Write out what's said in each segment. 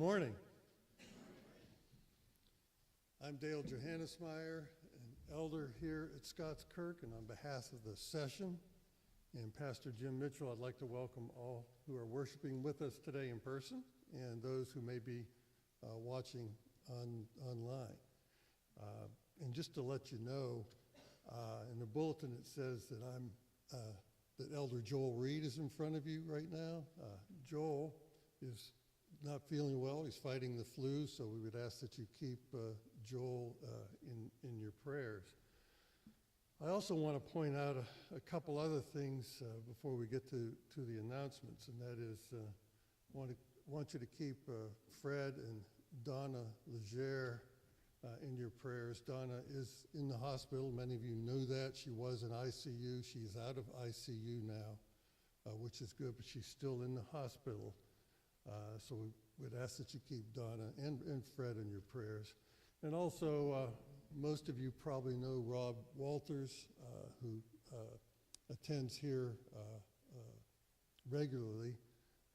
morning. I'm Dale Johannesmeyer, an elder here at Scots Kirk, and on behalf of the session and Pastor Jim Mitchell, I'd like to welcome all who are worshiping with us today in person and those who may be watching online. And just to let you know, in the bulletin it says that that Elder Joel Reed is in front of you right now. Joel is not feeling well. He's fighting the flu, so we would ask that you keep Joel in your prayers. I also want to point out a couple other things before we get to the announcements, and that is want you to keep Fred and Donna Legere in your prayers. Donna is in the hospital. Many of you know that. She was in ICU. She's out of ICU now, which is good, but she's still in the hospital. So we would ask that you keep Donna and Fred in your prayers. And also, most of you probably know Rob Walters, who attends here regularly,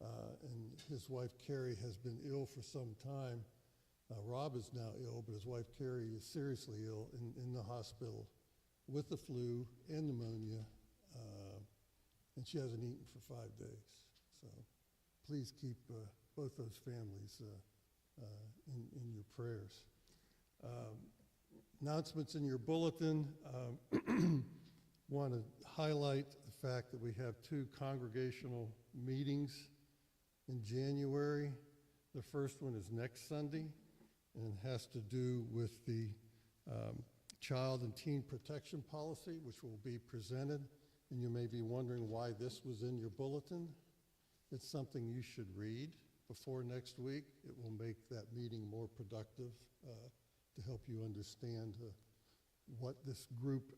and his wife Carrie has been ill for some time. Rob is now ill, but his wife Carrie is seriously ill in the hospital with the flu and pneumonia, and she hasn't eaten for 5 days. So please keep both those families in your prayers. Announcements in your bulletin. Want to highlight the fact that we have 2 congregational meetings in January. The first one is next Sunday and has to do with the child and teen protection policy, which will be presented. And you may be wondering why this was in your bulletin. It's something you should read before next week. It will make that meeting more productive to help you understand what this group,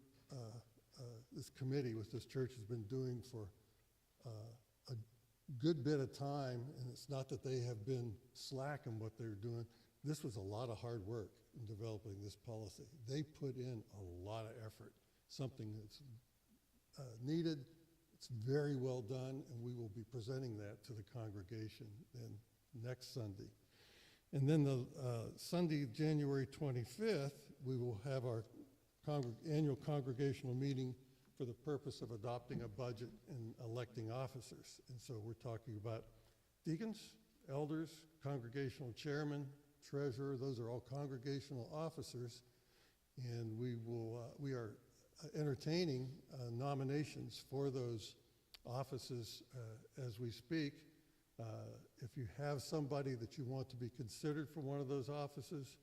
this committee with this church has been doing for a good bit of time. And it's not that they have been slack in what they're doing. This was a lot of hard work in developing this policy. They put in a lot of effort, something that's needed. It's very well done, and we will be presenting that to the congregation then next Sunday. And then the Sunday, January 25th, we will have our annual congregational meeting for the purpose of adopting a budget and electing officers. And so we're talking about deacons, elders, congregational chairman, treasurer. Those are all congregational officers, and we are entertaining nominations for those offices as we speak. If you have somebody that you want to be considered for one of those offices,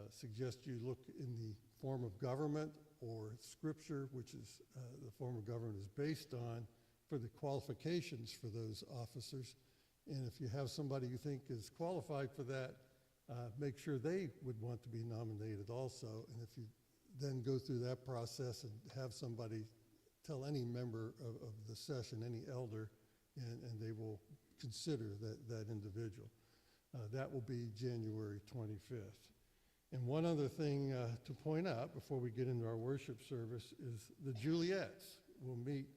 suggest you look in the form of government or Scripture, which is the form of government is based on, for the qualifications for those officers. And if you have somebody you think is qualified for that, make sure they would want to be nominated also. And if you then go through that process and have somebody tell any member of the session, any elder, and they will consider that individual. That will be January 25th. And one other thing to point out before we get into our worship service is the Juliets will meet,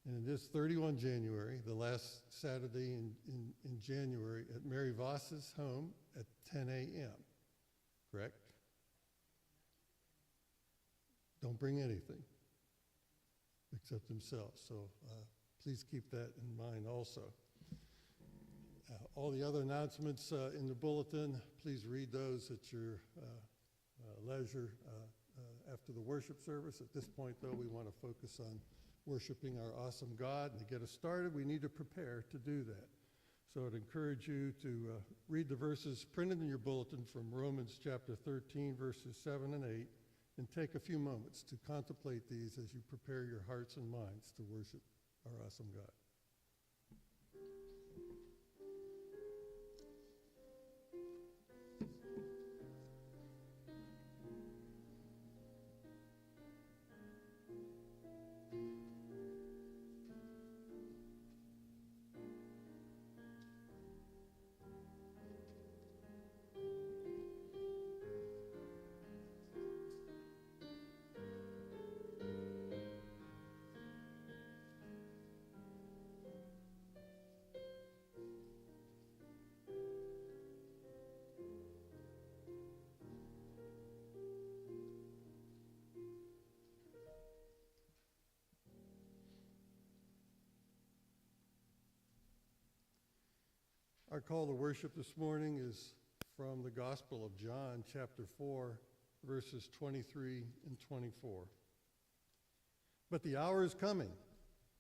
and it is 31 January, the last Saturday in January, at Mary Voss's home at 10 a.m., correct? Don't bring anything except themselves. So please keep that in mind also. All the other announcements in the bulletin, please read those at your leisure after the worship service. At this point, though, we want to focus on worshiping our awesome God. And to get us started, we need to prepare to do that. So I'd encourage you to read the verses printed in your bulletin from Romans chapter 13, verses 7 and 8, and take a few moments to contemplate these as you prepare your hearts and minds to worship our awesome God. Our call to worship this morning is from the Gospel of John, chapter 4, verses 23 and 24. But the hour is coming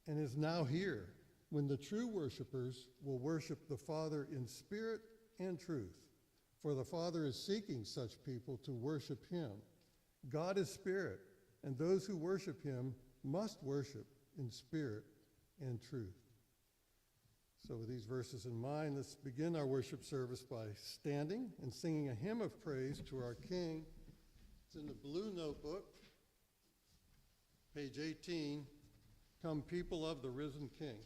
and is now here when the true worshipers will worship the Father in spirit and truth. For the Father is seeking such people to worship him. God is spirit, and those who worship him must worship in spirit and truth. So with these verses in mind, let's begin our worship service by standing and singing a hymn of praise to our King. It's in the blue notebook, page 18, Come People of the Risen King.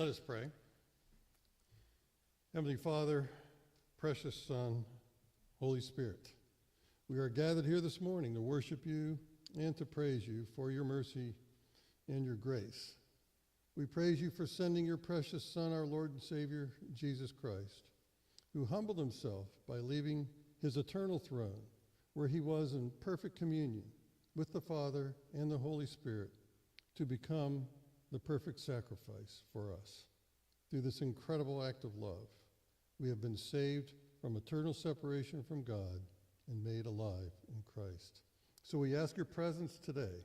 Let us pray. Heavenly Father, precious Son, Holy Spirit, we are gathered here this morning to worship you and to praise you for your mercy and your grace. We praise you for sending your precious Son, our Lord and Savior, Jesus Christ, who humbled himself by leaving his eternal throne, where he was in perfect communion with the Father and the Holy Spirit, to become the perfect sacrifice for us. Through this incredible act of love, we have been saved from eternal separation from God and made alive in Christ. So we ask your presence today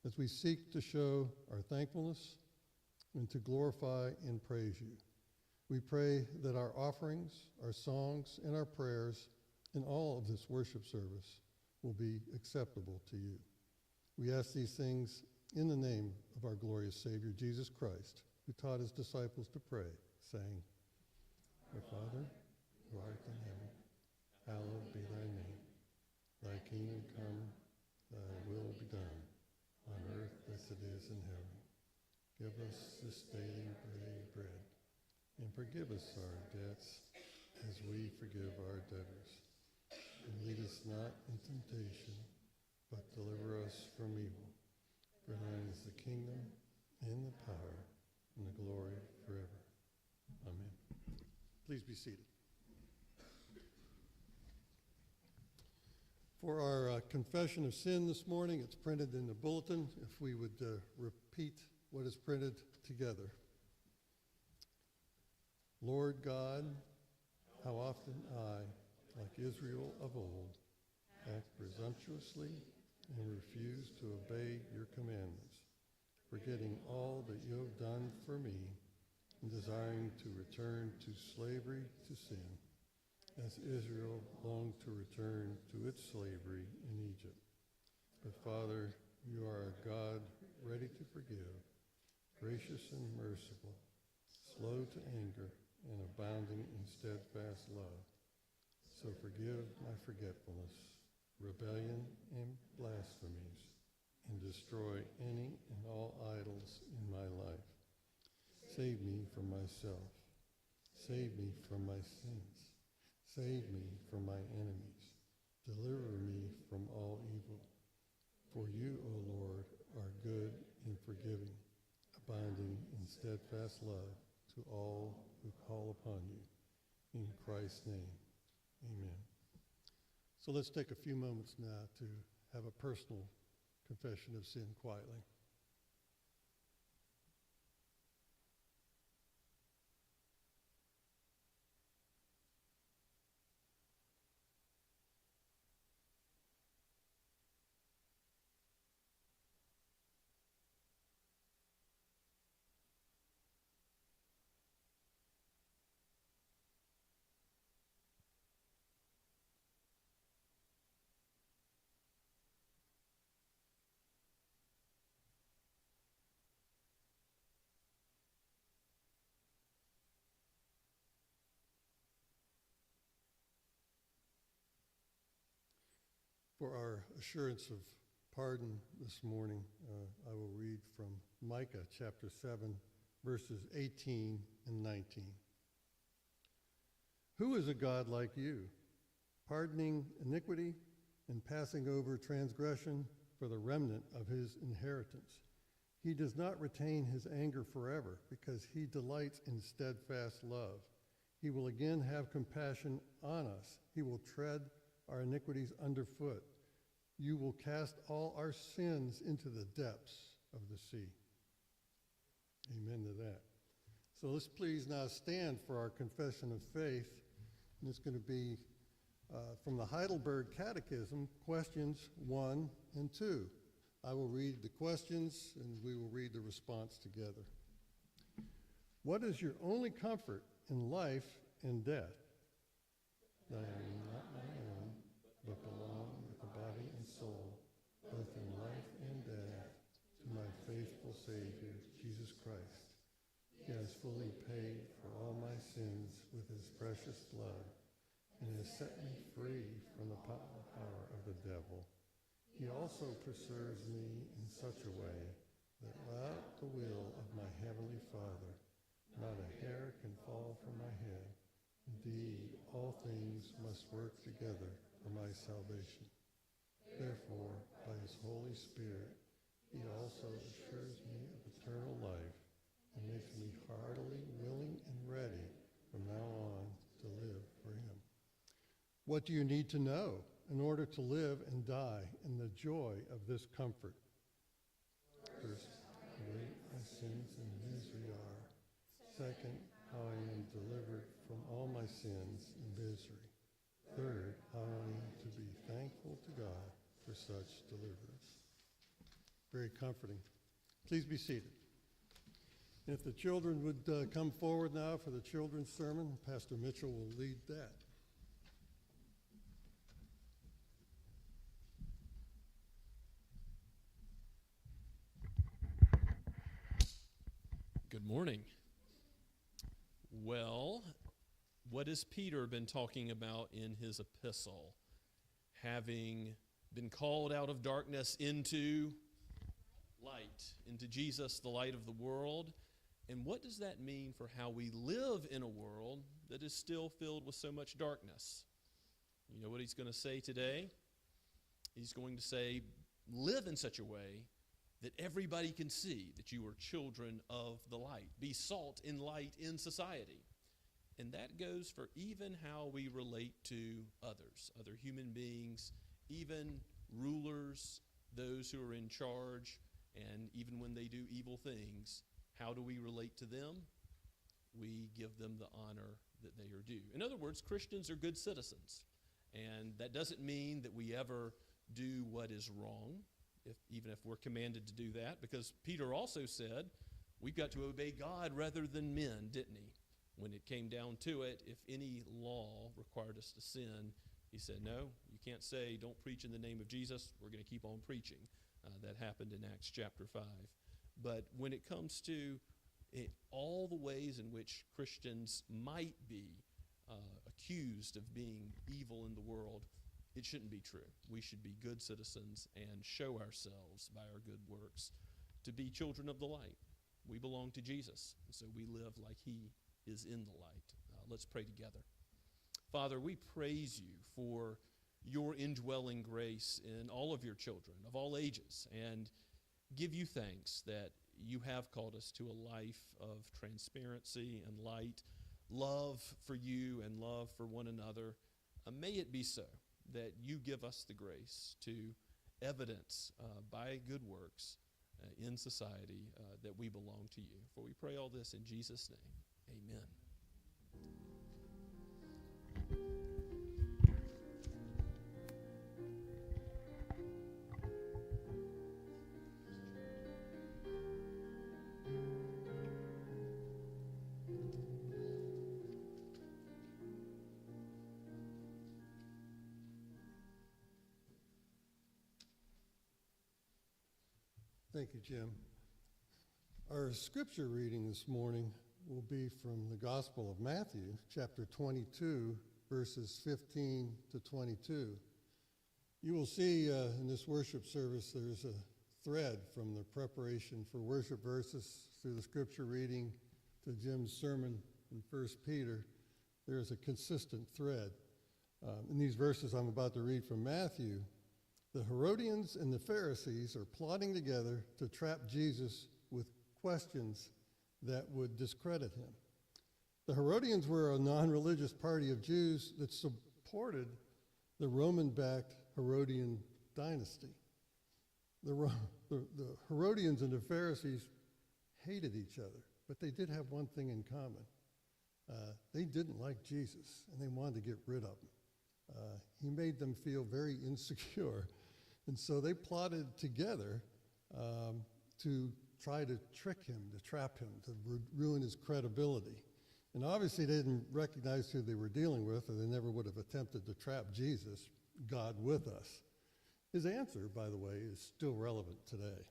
as we seek to show our thankfulness and to glorify and praise you. We pray that our offerings, our songs, and our prayers in all of this worship service will be acceptable to you. We ask these things in the name of our glorious Savior, Jesus Christ, who taught his disciples to pray, saying, Our Father, who art in heaven, hallowed be thy name. Thy kingdom come, thy will be done, on earth as it is in heaven. Give us this daily bread, and forgive us our debts as we forgive our debtors. And lead us not in temptation, but deliver us from evil. For thine is the kingdom, and the power, and the glory forever. Amen. Please be seated. For our confession of sin this morning, it's printed in the bulletin. If we would repeat what is printed together. Lord God, how often I, like Israel of old, act presumptuously and refuse to obey your commandments, forgetting all that you have done for me and desiring to return to slavery to sin, as Israel longed to return to its slavery in Egypt. But Father, you are a God ready to forgive, gracious and merciful, slow to anger, and abounding in steadfast love. So forgive my forgetfulness, rebellion, and blasphemies, and destroy any and all idols in my life. Save me from myself. Save me from my sins. Save me from my enemies. Deliver me from all evil. For you, O Lord, are good and forgiving, abounding in steadfast love to all who call upon you. In Christ's name, amen. So let's take a few moments now to have a personal confession of sin quietly. For our assurance of pardon this morning, I will read from Micah chapter 7, verses 18 and 19. Who is a God like you, pardoning iniquity and passing over transgression for the remnant of his inheritance? He does not retain his anger forever, because he delights in steadfast love. He will again have compassion on us. He will tread our iniquities underfoot. You will cast all our sins into the depths of the sea. Amen to that. So let's please now stand for our confession of faith. And it's going to be from the Heidelberg Catechism, questions 1 and 2. I will read the questions and we will read the response together. What is your only comfort in life and death? That I am not my own, but belong with the body and soul, both in life and death, to my faithful Savior, Jesus Christ. He has fully paid for all my sins with his precious blood, and has set me free from the power of the devil. He also preserves me in such a way that without the will of my heavenly Father, not a hair can fall from my head. Indeed, all things must work together for my salvation. Therefore, by his Holy Spirit, he also assures me of eternal life and makes me heartily willing and ready from now on to live for him. What do you need to know in order to live and die in the joy of this comfort? First, how great my sins and misery are. Second, how I am delivered from all my sins and misery. Third, how I am to be thankful to God for such deliverance. Very comforting. Please be seated. And if the children would come forward now for the children's sermon, Pastor Mitchell will lead that. Good morning. Well, what has Peter been talking about in his epistle? Having been called out of darkness into light, into Jesus, the light of the world. And what does that mean for how we live in a world that is still filled with so much darkness? You know what he's going to say today? He's going to say, live in such a way that everybody can see that you are children of the light. Be salt and light in society. And that goes for even how we relate to others, other human beings, even rulers, those who are in charge, and even when they do evil things. How do we relate to them? We give them the honor that they are due. In other words, Christians are good citizens. And that doesn't mean that we ever do what is wrong, even if we're commanded to do that, because Peter also said we've got to obey God rather than men, didn't he? When it came down to it, if any law required us to sin, he said, no, you can't say, don't preach in the name of Jesus. We're going to keep on preaching. That happened in Acts chapter 5. But when it comes to all the ways in which Christians might be accused of being evil in the world, it shouldn't be true. We should be good citizens and show ourselves by our good works to be children of the light. We belong to Jesus, and so we live like he is in the light. Let's pray together. Father, we praise you for your indwelling grace in all of your children of all ages, and give you thanks that you have called us to a life of transparency and light, love for you and love for one another. May it be so that you give us the grace to evidence by good works in society that we belong to you. For we pray all this in Jesus' name. Amen. Thank you, Jim. Our scripture reading this morning will be from the Gospel of Matthew, chapter 22, verses 15 to 22. You will see in this worship service there's a thread from the preparation for worship verses through the scripture reading to Jim's sermon in 1 Peter. There's a consistent thread. In these verses I'm about to read from Matthew, the Herodians and the Pharisees are plotting together to trap Jesus with questions that would discredit him. The Herodians were a non-religious party of Jews that supported the Roman-backed Herodian dynasty. The Herodians and the Pharisees hated each other, but they did have one thing in common. They didn't like Jesus, and they wanted to get rid of him. He made them feel very insecure. And so they plotted together to try to trick him, to trap him, to ruin his credibility. And obviously they didn't recognize who they were dealing with, or they never would have attempted to trap Jesus, God with us. His answer, by the way, is still relevant today.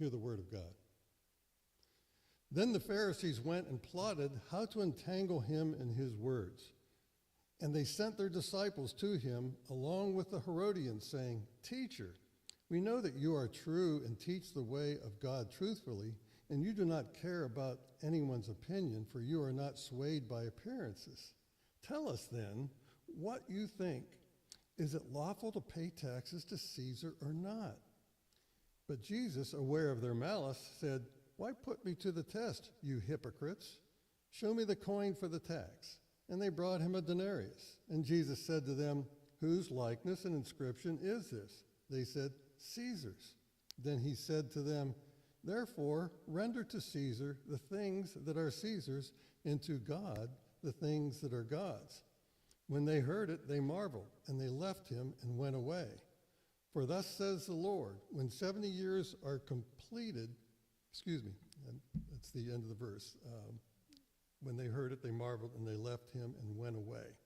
Hear the word of God. Then the Pharisees went and plotted how to entangle him in his words. And they sent their disciples to him along with the Herodians, saying, "Teacher, we know that you are true and teach the way of God truthfully, and you do not care about anyone's opinion, for you are not swayed by appearances. Tell us then what you think. Is it lawful to pay taxes to Caesar or not?" But Jesus, aware of their malice, said, "Why put me to the test, you hypocrites? Show me the coin for the tax." And they brought him a denarius. And Jesus said to them, "Whose likeness and inscription is this?" They said, "Caesar's." Then he said to them, "Therefore render to Caesar the things that are Caesar's, and to God the things that are God's." When they heard it, they marveled, and they left him and went away. For thus says the Lord, when 70 years are completed, and that's the end of the verse. When they heard it, they marveled, and they left him and went away.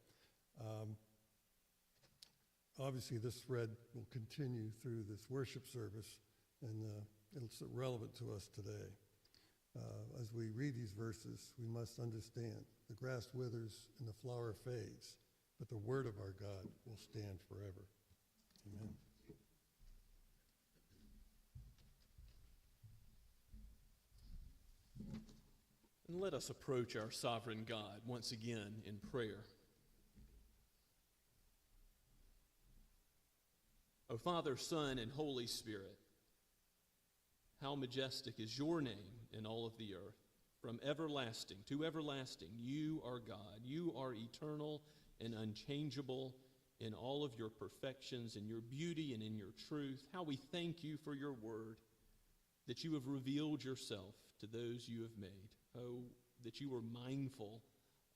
Obviously, this thread will continue through this worship service, and it's relevant to us today. As we read these verses, we must understand the grass withers and the flower fades, but the word of our God will stand forever. Amen. Let us approach our sovereign God once again in prayer. O Father, Son, and Holy Spirit, how majestic is your name in all of the earth. From everlasting to everlasting, you are God. You are eternal and unchangeable in all of your perfections, in your beauty, and in your truth. How we thank you for your word, that you have revealed yourself to those you have made. Oh, that you are mindful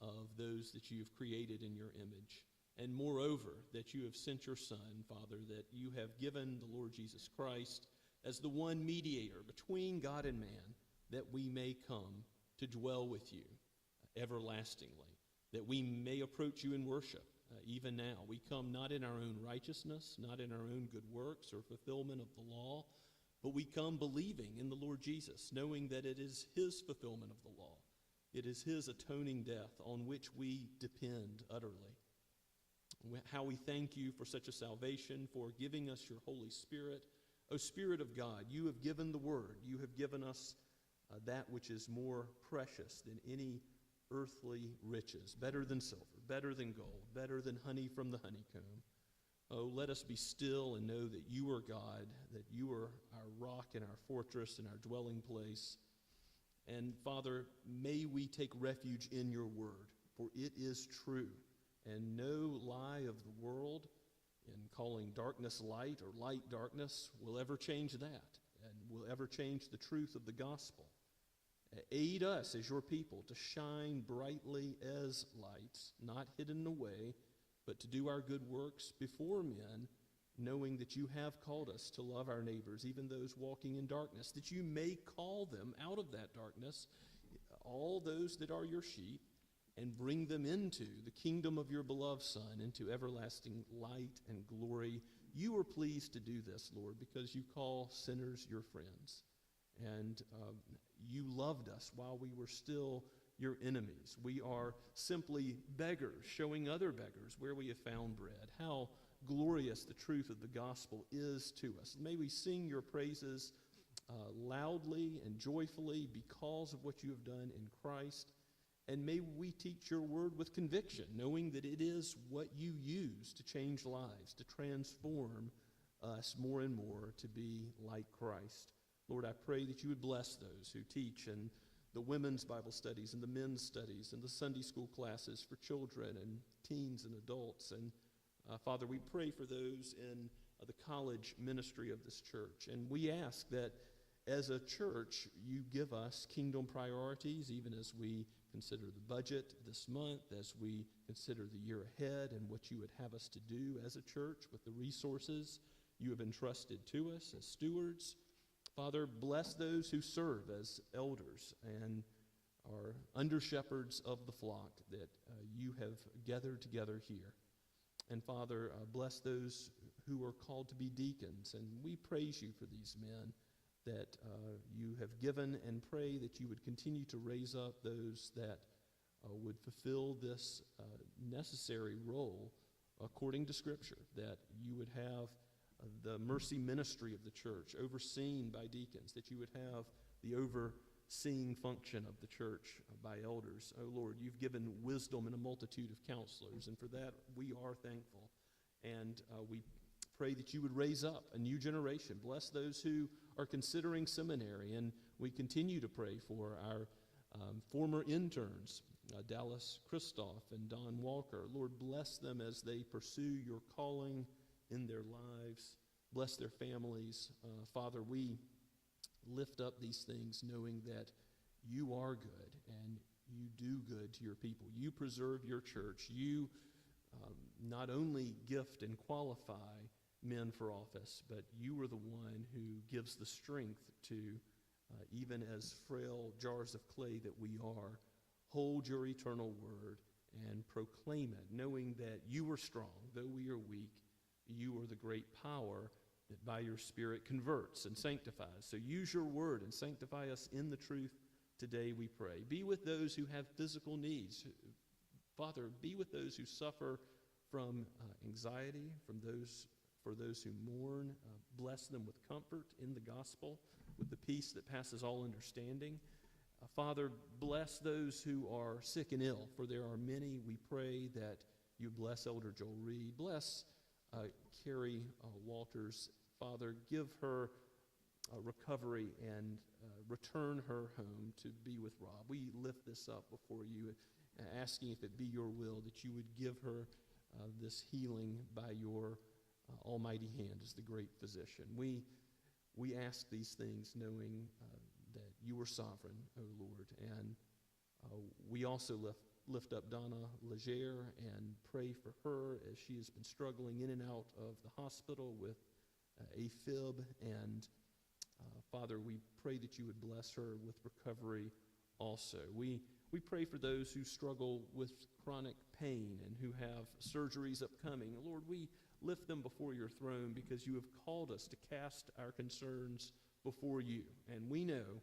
of those that you have created in your image. And moreover, that you have sent your Son, Father, that you have given the Lord Jesus Christ as the one mediator between God and man, that we may come to dwell with you everlastingly, that we may approach you in worship even now. We come not in our own righteousness, not in our own good works or fulfillment of the law, but we come believing in the Lord Jesus, knowing that it is his fulfillment of the law. It is his atoning death on which we depend utterly. How we thank you for such a salvation, for giving us your Holy Spirit. O Spirit of God, you have given the word. You have given us that which is more precious than any earthly riches, better than silver, better than gold, better than honey from the honeycomb. Oh, let us be still and know that you are God, that you are our rock and our fortress and our dwelling place. And Father, may we take refuge in your word, for it is true, and no lie of the world in calling darkness light or light darkness will ever change that, and will ever change the truth of the gospel. Aid us as your people to shine brightly as lights, not hidden away, but to do our good works before men, knowing that you have called us to love our neighbors, even those walking in darkness, that you may call them out of that darkness, all those that are your sheep, and bring them into the kingdom of your beloved Son, into everlasting light and glory. You are pleased to do this, Lord, because you call sinners your friends. And you loved us while we were still your enemies. We are simply beggars, showing other beggars where we have found bread. How glorious the truth of the gospel is to us. May we sing your praises loudly and joyfully because of what you have done in Christ. And may we teach your word with conviction, knowing that it is what you use to change lives, to transform us more and more to be like Christ. Lord, I pray that you would bless those who teach in the women's Bible studies and the men's studies and the Sunday school classes for children and teens and adults. And Father, we pray for those in the college ministry of this church. And we ask that as a church, you give us kingdom priorities, even as we consider the budget this month, as we consider the year ahead and what you would have us to do as a church with the resources you have entrusted to us as stewards. Father, bless those who serve as elders and are under-shepherds of the flock that you have gathered together here. And Father, bless those who are called to be deacons. And we praise you for these men that you have given, and pray that you would continue to raise up those that would fulfill this necessary role according to Scripture, that you would have the mercy ministry of the church overseen by deacons, that you would have the overseeing function of the church by elders. Oh Lord, you've given wisdom and a multitude of counselors, and for that we are thankful. And we pray that you would raise up a new generation. Bless those who are considering seminary, and we continue to pray for our former interns, Dallas Christoph and Don Walker. Lord, bless them as they pursue your calling in their lives. Bless their families. Father, we lift up these things knowing that you are good and you do good to your people. You preserve your church. You not only gift and qualify men for office, but you are the one who gives the strength to, even as frail jars of clay that we are, hold your eternal word and proclaim it, knowing that you are strong, though we are weak. You are the great power that by your Spirit converts and sanctifies. So use your word and sanctify us in the truth today, we pray. Be with those who have physical needs. Father, be with those who suffer from anxiety, for those who mourn. Bless them with comfort in the gospel, with the peace that passes all understanding. Father, bless those who are sick and ill, for there are many. We pray that you bless Elder Joel Reed. Bless Carrie Walters. Father, give her recovery and return her home to be with Rob. We lift this up before you, asking if it be your will that you would give her this healing by your almighty hand as the great physician. We ask these things knowing that you are sovereign, O Lord. And we also lift up Donna Legere and pray for her as she has been struggling in and out of the hospital with AFib. And Father, we pray that you would bless her with recovery also. We pray for those who struggle with chronic pain and who have surgeries upcoming. Lord, we lift them before your throne because you have called us to cast our concerns before you. And we know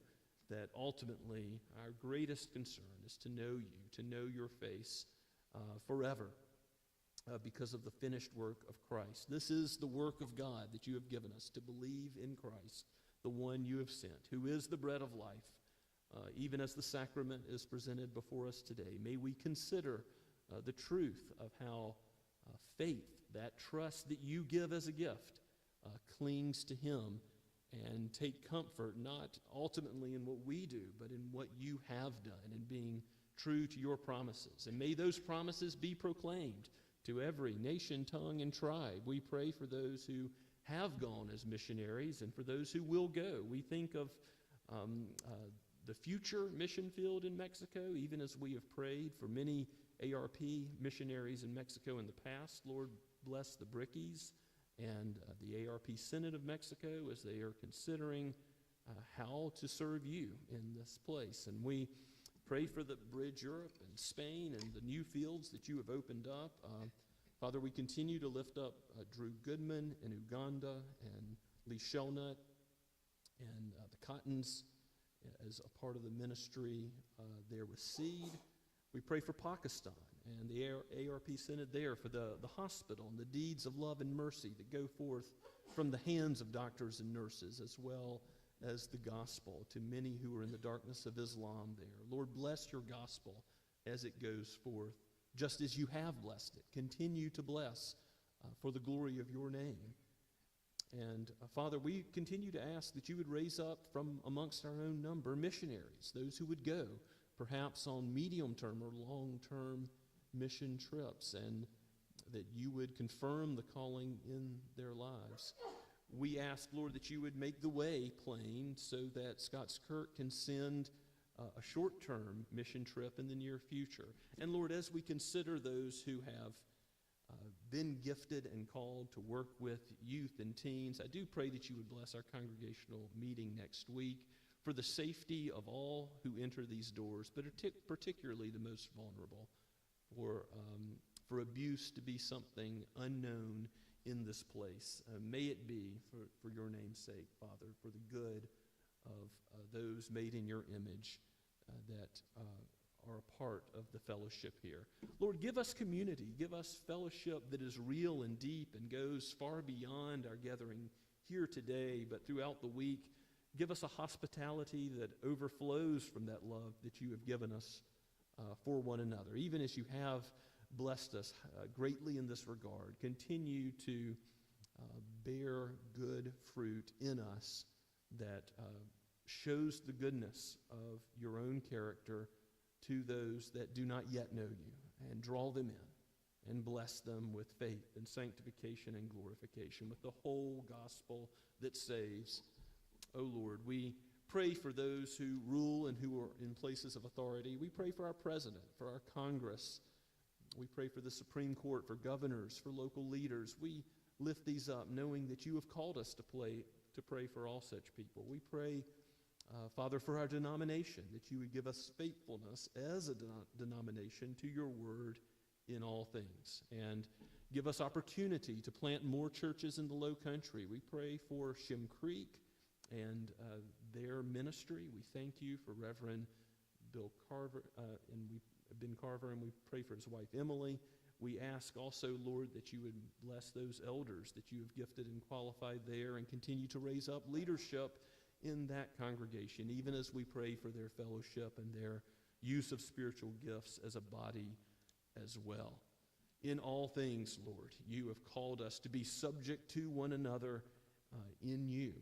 that ultimately our greatest concern is to know you, to know your face forever because of the finished work of Christ. This is the work of God that you have given us, to believe in Christ, the one you have sent, who is the bread of life. Even as the sacrament is presented before us today, may we consider the truth of how faith, that trust that you give as a gift, clings to him, and take comfort not ultimately in what we do, but in what you have done, and being true to your promises. And may those promises be proclaimed to every nation, tongue, and tribe. We pray for those who have gone as missionaries and for those who will go. We think of the future mission field in Mexico, even as we have prayed for many ARP missionaries in Mexico in the past. Lord, bless the Brickies and the ARP Synod of Mexico as they are considering how to serve you in this place. And we pray for the Bridge Europe and Spain and the new fields that you have opened up. Father, we continue to lift up Drew Goodman in Uganda and Lee Shelnut and the Cottons as a part of the ministry there with Seed. We pray for Pakistan and the ARP Synod there, for the hospital and the deeds of love and mercy that go forth from the hands of doctors and nurses, as well as the gospel to many who are in the darkness of Islam there. Lord, bless your gospel as it goes forth, just as you have blessed it. Continue to bless for the glory of your name. And Father, we continue to ask that you would raise up from amongst our own number missionaries, those who would go perhaps on medium-term or long-term mission trips, and that you would confirm the calling in their lives. We ask, Lord, that you would make the way plain so that Scots Kirk can send a short-term mission trip in the near future. And Lord, as we consider those who have been gifted and called to work with youth and teens, I do pray that you would bless our congregational meeting next week for the safety of all who enter these doors, but particularly the most vulnerable, for abuse to be something unknown in this place. May it be, for your name's sake, Father, for the good of those made in your image that are a part of the fellowship here. Lord, give us community. Give us fellowship that is real and deep and goes far beyond our gathering here today, but throughout the week. Give us a hospitality that overflows from that love that you have given us for one another, even as you have blessed us greatly in this regard. Continue to bear good fruit in us that shows the goodness of your own character to those that do not yet know you, and draw them in and bless them with faith and sanctification and glorification, with the whole gospel that saves. Oh Lord, we pray for those who rule and who are in places of authority. We pray for our president, for our Congress. We pray for the Supreme Court, for governors, for local leaders. We lift these up knowing that you have called us to pray for all such people. We pray, Father, for our denomination, that you would give us faithfulness as a denomination to your word in all things, and give us opportunity to plant more churches in the Low Country. We pray for Shem Creek and their ministry. We thank you for Reverend Bill Carver and Ben Carver, and we pray for his wife Emily. We ask also, Lord, that you would bless those elders that you have gifted and qualified there, and continue to raise up leadership in that congregation, even as we pray for their fellowship and their use of spiritual gifts as a body as well. In all things, Lord, you have called us to be subject to one another in you,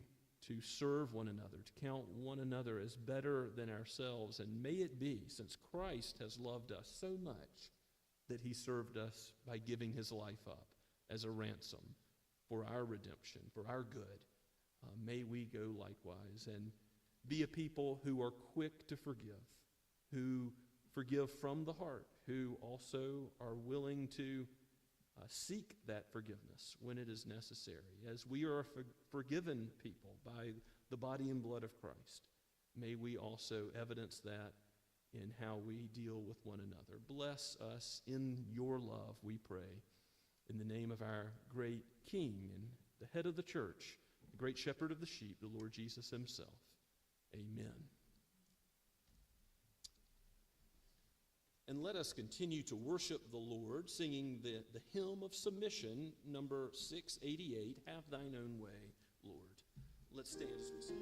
to serve one another, to count one another as better than ourselves. And may it be, since Christ has loved us so much, that he served us by giving his life up as a ransom for our redemption, for our good. May we go likewise and be a people who are quick to forgive, who forgive from the heart, who also are willing to seek that forgiveness when it is necessary. As we are a forgiven people by the body and blood of Christ, may we also evidence that in how we deal with one another. Bless us in your love, we pray, in the name of our great King and the head of the church, the great shepherd of the sheep, the Lord Jesus himself. Amen. And let us continue to worship the Lord, singing the hymn of submission, number 688, Have Thine Own Way, Lord. Let's stand as we sing.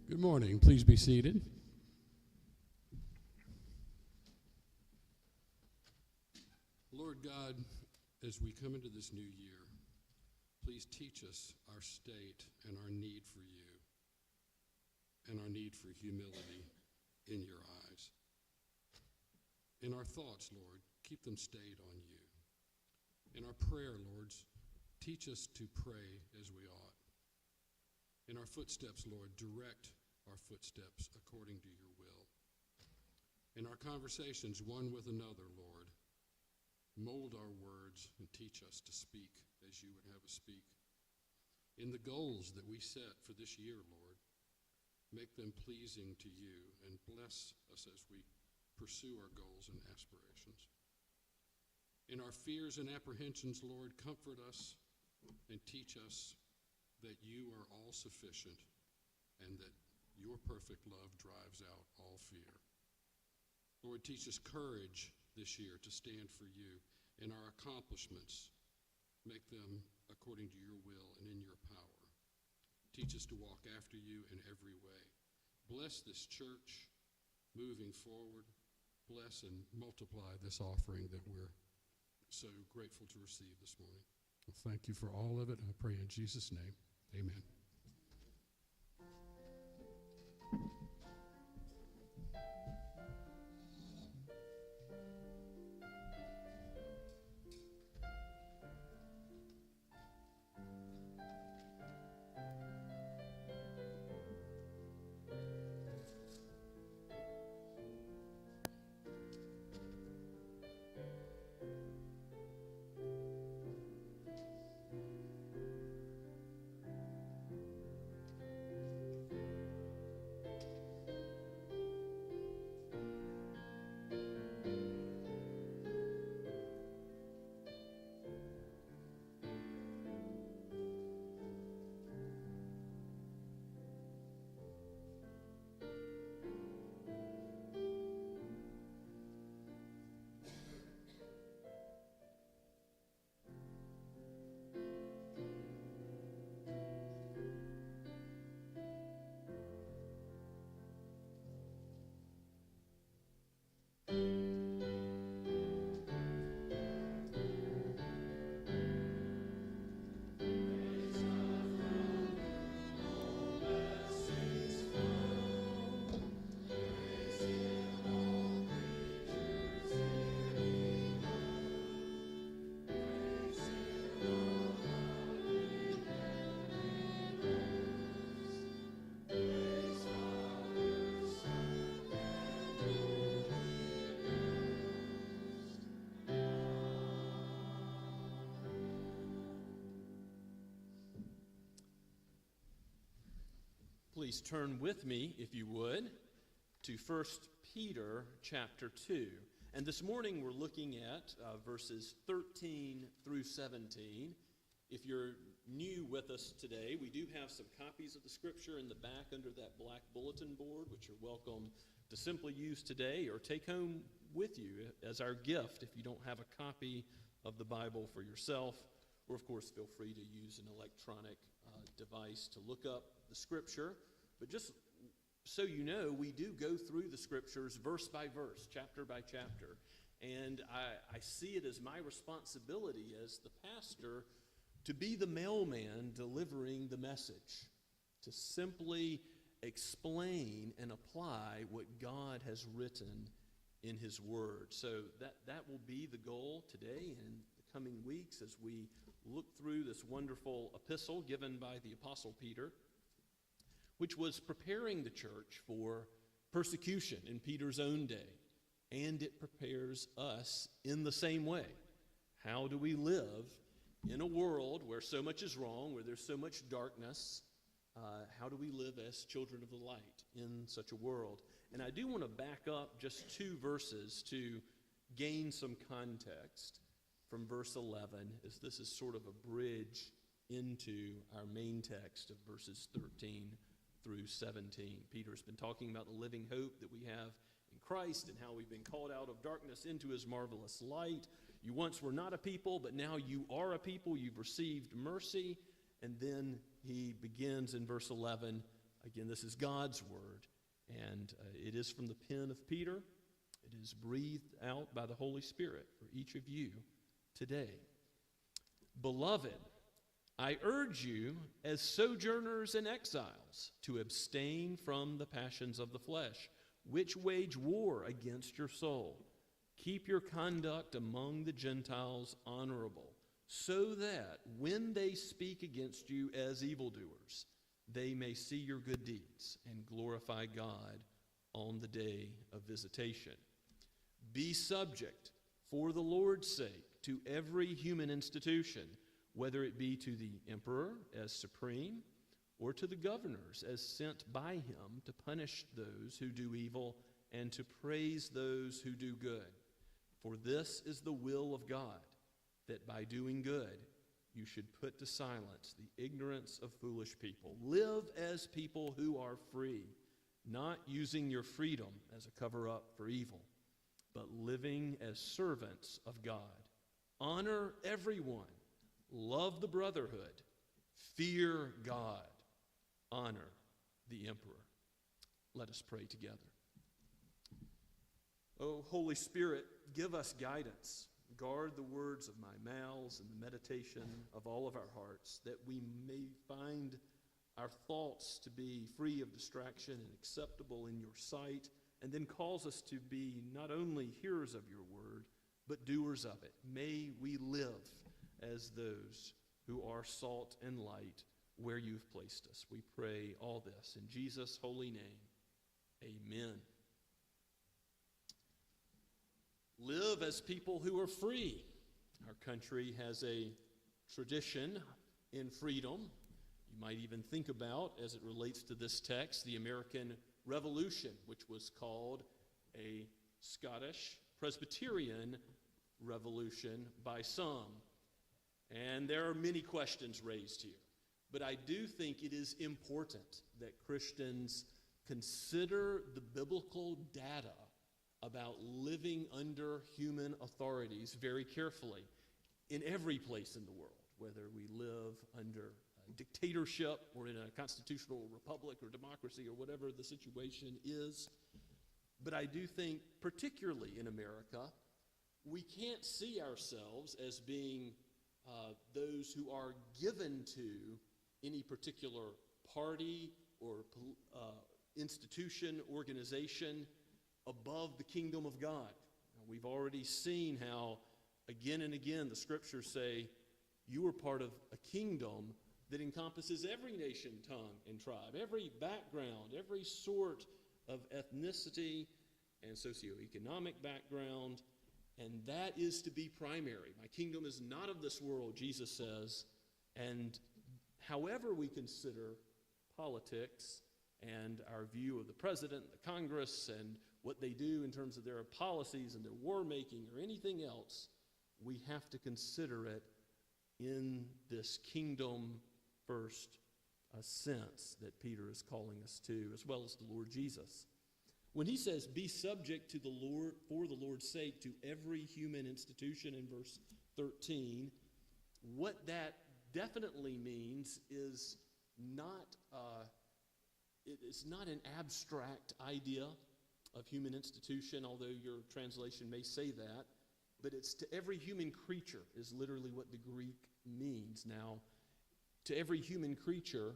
Good morning. Please be seated. Lord God, as we come into this new year, please teach us our state and our need for you and our need for humility in your eyes. In our thoughts, Lord, keep them stayed on you. In our prayer, Lord, teach us to pray as we ought. In our footsteps, Lord, direct our footsteps according to your will. In our conversations one with another, Lord, mold our words and teach us to speak as you would have us speak. In the goals that we set for this year, Lord, make them pleasing to you and bless us as we pursue our goals and aspirations. In our fears and apprehensions, Lord, comfort us and teach us that you are all sufficient and that your perfect love drives out all fear. Lord, teach us courage this year to stand for you. In our accomplishments, make them according to your will and in your power. Teach us to walk after you in every way. Bless this church moving forward. Bless and multiply this offering that we're so grateful to receive this morning. Well, thank you for all of it. I pray in Jesus' name, amen. please turn with me, if you would, to 1 Peter chapter 2. And this morning we're looking at verses 13 through 17. If you're new with us today, we do have some copies of the scripture in the back under that black bulletin board, which you're welcome to simply use today or take home with you as our gift if you don't have a copy of the Bible for yourself. Or, of course, feel free to use an electronic device to look up the scripture. But just so you know, we do go through the scriptures verse by verse, chapter by chapter. And I see it as my responsibility as the pastor to be the mailman delivering the message, to simply explain and apply what God has written in his word. So that will be the goal today and the coming weeks as we look through this wonderful epistle given by the Apostle Peter, which was preparing the church for persecution in Peter's own day. And it prepares us in the same way. How do we live in a world where so much is wrong, where there's so much darkness? How do we live as children of the light in such a world? And I do want to back up just 2 verses to gain some context from verse 11, as this is sort of a bridge into our main text of verses 13 through 17. Peter's been talking about the living hope that we have in Christ and how we've been called out of darkness into his marvelous light. You once were not a people, but now you are a people. You've received mercy. And then he begins in verse 11. Again, this is God's word, and it is from the pen of Peter. It is breathed out by the Holy Spirit for each of you today. Beloved, I urge you as sojourners and exiles to abstain from the passions of the flesh, which wage war against your soul. Keep your conduct among the Gentiles honorable, so that when they speak against you as evildoers, they may see your good deeds and glorify God on the day of visitation. Be subject, for the Lord's sake, to every human institution, whether it be to the emperor as supreme, or to the governors as sent by him to punish those who do evil and to praise those who do good. For this is the will of God, that by doing good you should put to silence the ignorance of foolish people. Live as people who are free, not using your freedom as a cover-up for evil, but living as servants of God. Honor everyone. Love the brotherhood. Fear God. Honor the emperor. Let us pray together. Oh, Holy Spirit, give us guidance. Guard the words of my mouths and the meditation of all of our hearts, that we may find our thoughts to be free of distraction and acceptable in your sight, and then cause us to be not only hearers of your word, but doers of it. May we live as those who are salt and light where you've placed us. We pray all this in Jesus' holy name. Amen. Live as people who are free. Our country has a tradition in freedom. You might even think about, as it relates to this text, the American Revolution, which was called a Scottish Presbyterian Revolution by some. And there are many questions raised here. But I do think it is important that Christians consider the biblical data about living under human authorities very carefully in every place in the world, whether we live under a dictatorship or in a constitutional republic or democracy or whatever the situation is. But I do think, particularly in America, we can't see ourselves as being those who are given to any particular party or institution, organization above the kingdom of God. Now, we've already seen how again and again the scriptures say you are part of a kingdom that encompasses every nation, tongue, and tribe, every background, every sort of ethnicity and socioeconomic background, and that is to be primary. My kingdom is not of this world, Jesus says, and however we consider politics, and our view of the president, the Congress, and what they do in terms of their policies and their war making or anything else, we have to consider it in this kingdom first sense that Peter is calling us to, as well as the Lord Jesus. When he says, be subject to the Lord for the Lord's sake to every human institution in verse 13, what that definitely means is not it's not an abstract idea of human institution, although your translation may say that, but it's to every human creature is literally what the Greek means. Now, to every human creature,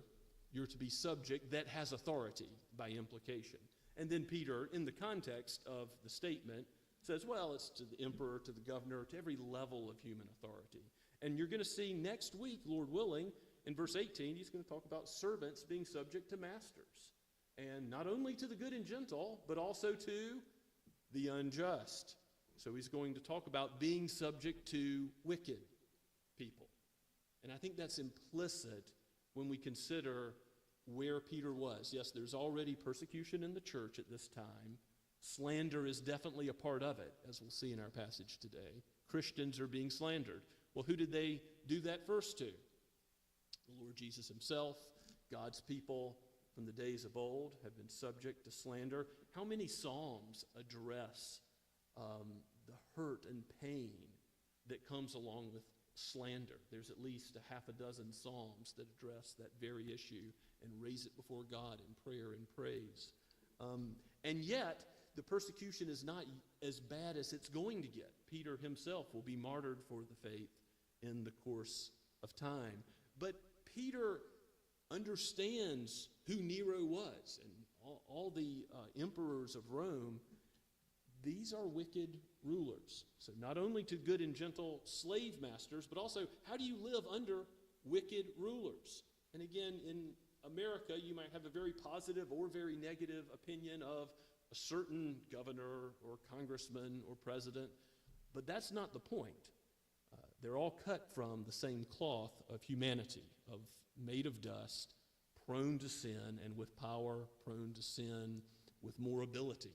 you're to be subject that has authority by implication. And then Peter, in the context of the statement, says, well, it's to the emperor, to the governor, to every level of human authority. And you're going to see next week, Lord willing, in verse 18, he's going to talk about servants being subject to masters. And not only to the good and gentle, but also to the unjust. So he's going to talk about being subject to wicked people. And I think that's implicit when we consider where Peter was. Yes, there's already persecution in the church at this time. Slander is definitely a part of it, as we'll see in our passage today. Christians are being slandered. Well, who did they do that first to? The Lord Jesus himself. God's people from the days of old have been subject to slander. How many psalms address the hurt and pain that comes along with slander? There's at least a half a dozen psalms that address that very issue and raise it before God in prayer and praise. And yet, the persecution is not as bad as it's going to get. Peter himself will be martyred for the faith in the course of time. But Peter understands who Nero was, and all the emperors of Rome. These are wicked rulers. So not only to good and gentle slave masters, but also how do you live under wicked rulers? And again, in America, you might have a very positive or very negative opinion of a certain governor or congressman or president, but that's not the point. They're all cut from the same cloth of humanity, made of dust, prone to sin, and with power, prone to sin, with more ability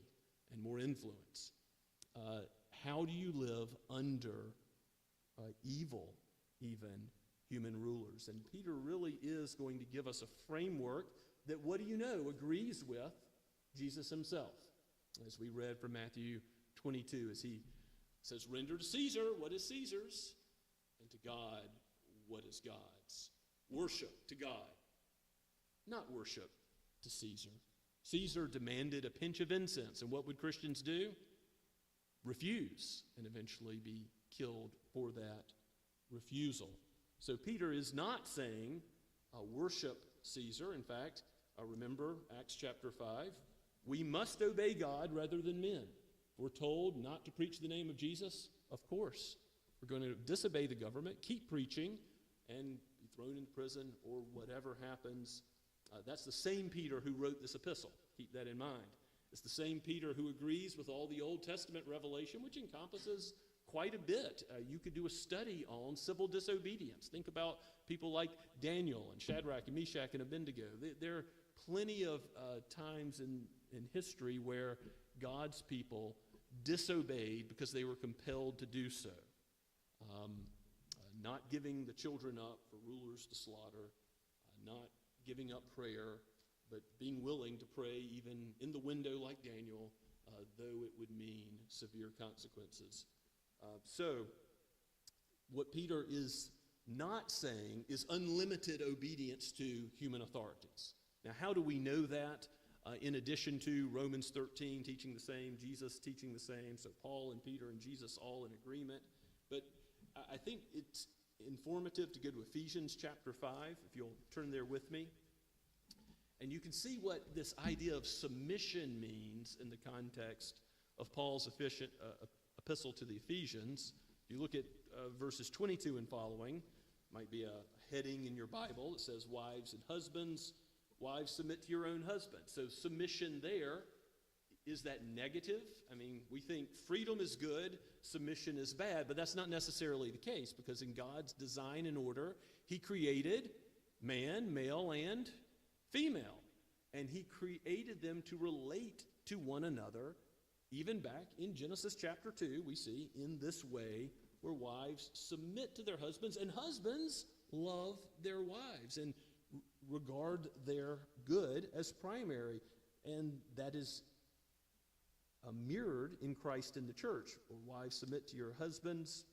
and more influence. How do you live under evil, even human rulers? And Peter really is going to give us a framework that, what do you know, agrees with Jesus himself. As we read from Matthew 22, as he says, render to Caesar what is Caesar's, and to God what is God's. Worship to God, not worship to Caesar. Caesar demanded a pinch of incense, and what would Christians do? Refuse, and eventually be killed for that refusal. So Peter is not saying worship Caesar. In fact, remember Acts chapter 5, we must obey God rather than men. We're told not to preach the name of Jesus. Of course, we're going to disobey the government, keep preaching, and be thrown in prison or whatever happens. That's the same Peter who wrote this epistle. Keep that in mind. It's the same Peter who agrees with all the Old Testament revelation, which encompasses quite a bit. You could do a study on civil disobedience. Think about people like Daniel and Shadrach and Meshach and Abednego. There are plenty of times in history where God's people disobeyed because they were compelled to do so. Not giving the children up for rulers to slaughter, not giving up prayer, but being willing to pray even in the window like Daniel, though it would mean severe consequences. So what Peter is not saying is unlimited obedience to human authorities. Now, how do we know that? In addition to Romans 13 teaching the same, Jesus teaching the same, so Paul and Peter and Jesus all in agreement. But I think it's informative to go to Ephesians chapter 5, if you'll turn there with me. And you can see what this idea of submission means in the context of Paul's epistle to the Ephesians. If you look at verses 22 and following, might be a heading in your Bible that says, wives and husbands, wives submit to your own husband. So submission there, is that negative? I mean, we think freedom is good, submission is bad, but that's not necessarily the case, because in God's design and order, he created man, male, and female. and he created them to relate to one another. Even back in Genesis chapter 2, we see in this way where wives submit to their husbands, and husbands love their wives and regard their good as primary. And that is mirrored in Christ in the church. Wives, submit to your husbands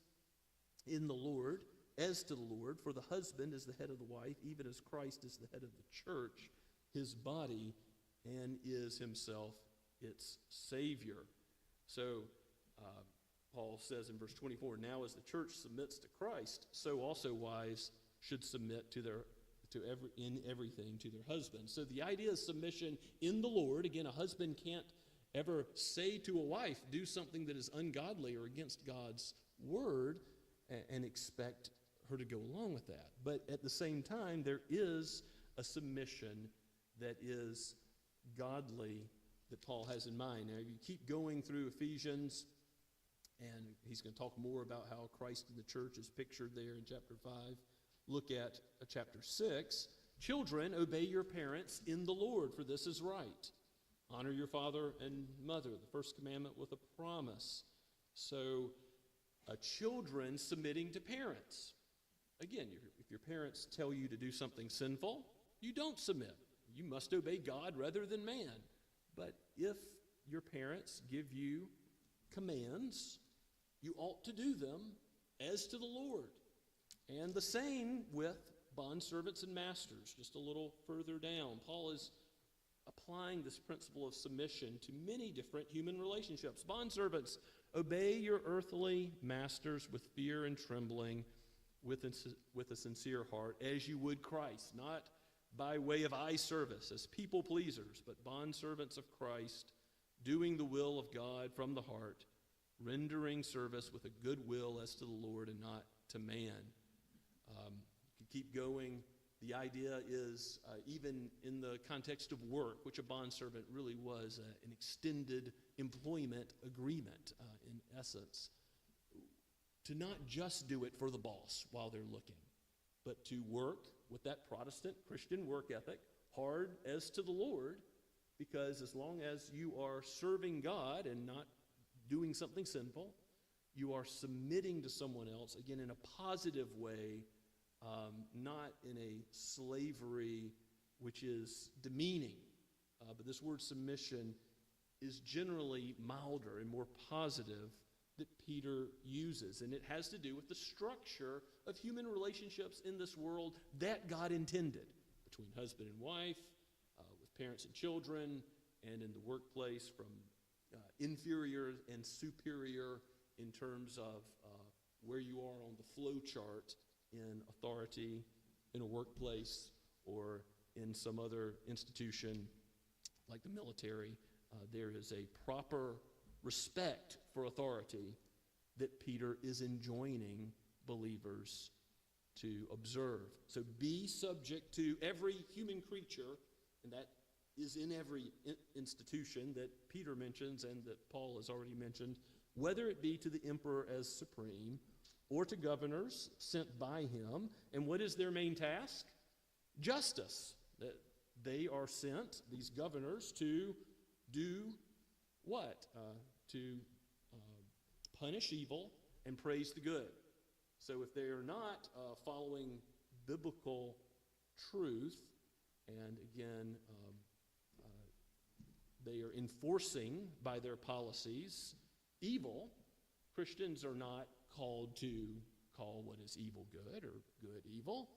in the Lord, as to the Lord, for the husband is the head of the wife, even as Christ is the head of the church, his body, and is himself its Savior. So, Paul says in verse 24, now as the church submits to Christ, so also wives should submit in everything to their husbands. So the idea is submission in the Lord. Again, a husband can't ever say to a wife, do something that is ungodly or against God's word, and expect her to go along with that. But at the same time, there is a submission that is godly that Paul has in mind. Now, you keep going through Ephesians, and he's going to talk more about how Christ in the church is pictured there in chapter 5. Look at chapter 6. Children, obey your parents in the Lord, for this is right. Honor your father and mother, the first commandment with a promise. So, children submitting to parents. Again, if your parents tell you to do something sinful, you don't submit. You must obey God rather than man. But if your parents give you commands, you ought to do them as to the Lord. And the same with bondservants and masters. Just a little further down, Paul is applying this principle of submission to many different human relationships. Bondservants, obey your earthly masters with fear and trembling, with a sincere heart, as you would Christ, not by way of eye service as people pleasers, but bondservants of Christ, doing the will of God from the heart, rendering service with a good will as to the Lord and not to man. You could keep going. The idea is, even in the context of work, which a bondservant really was an extended employment agreement in essence, to not just do it for the boss while they're looking, but to work with that Protestant Christian work ethic, hard as to the Lord, because as long as you are serving God and not doing something sinful, you are submitting to someone else, again, in a positive way, not in a slavery which is demeaning. But this word submission is generally milder and more positive that Peter uses. And it has to do with the structure of human relationships in this world that God intended, between husband and wife, with parents and children, and in the workplace from inferior and superior in terms of where you are on the flow chart in authority in a workplace or in some other institution like the military. There is a proper respect for authority that Peter is enjoining believers to observe. So be subject to every human creature, and that is in every institution that Peter mentions and that Paul has already mentioned, whether it be to the emperor as supreme or to governors sent by him. And what is their main task? Justice. They are sent, these governors, to do what? To punish evil and praise the good. So if they are not following biblical truth, and again, they are enforcing by their policies evil, Christians are not called to call what is evil good or good evil.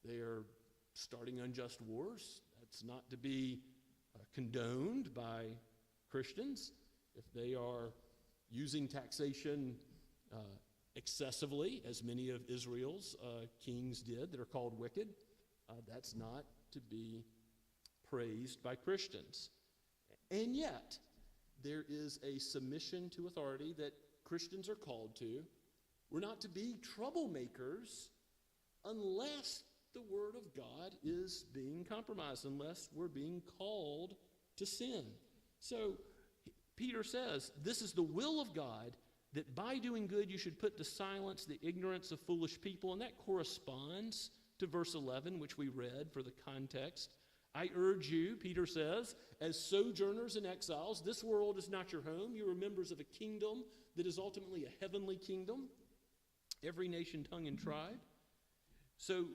They are starting unjust wars. That's not to be condoned by Christians. If they are using taxation excessively, as many of Israel's kings did that are called wicked, that's not to be praised by Christians. And yet, there is a submission to authority that Christians are called to. We're not to be troublemakers unless the Word of God is being compromised, unless we're being called to sin. So, Peter says, this is the will of God, that by doing good you should put to silence the ignorance of foolish people, and that corresponds to verse 11, which we read for the context I urge you, Peter says, as sojourners and exiles, this world is not your home. You are members of a kingdom that is ultimately a heavenly kingdom, every nation, tongue, and tribe. So,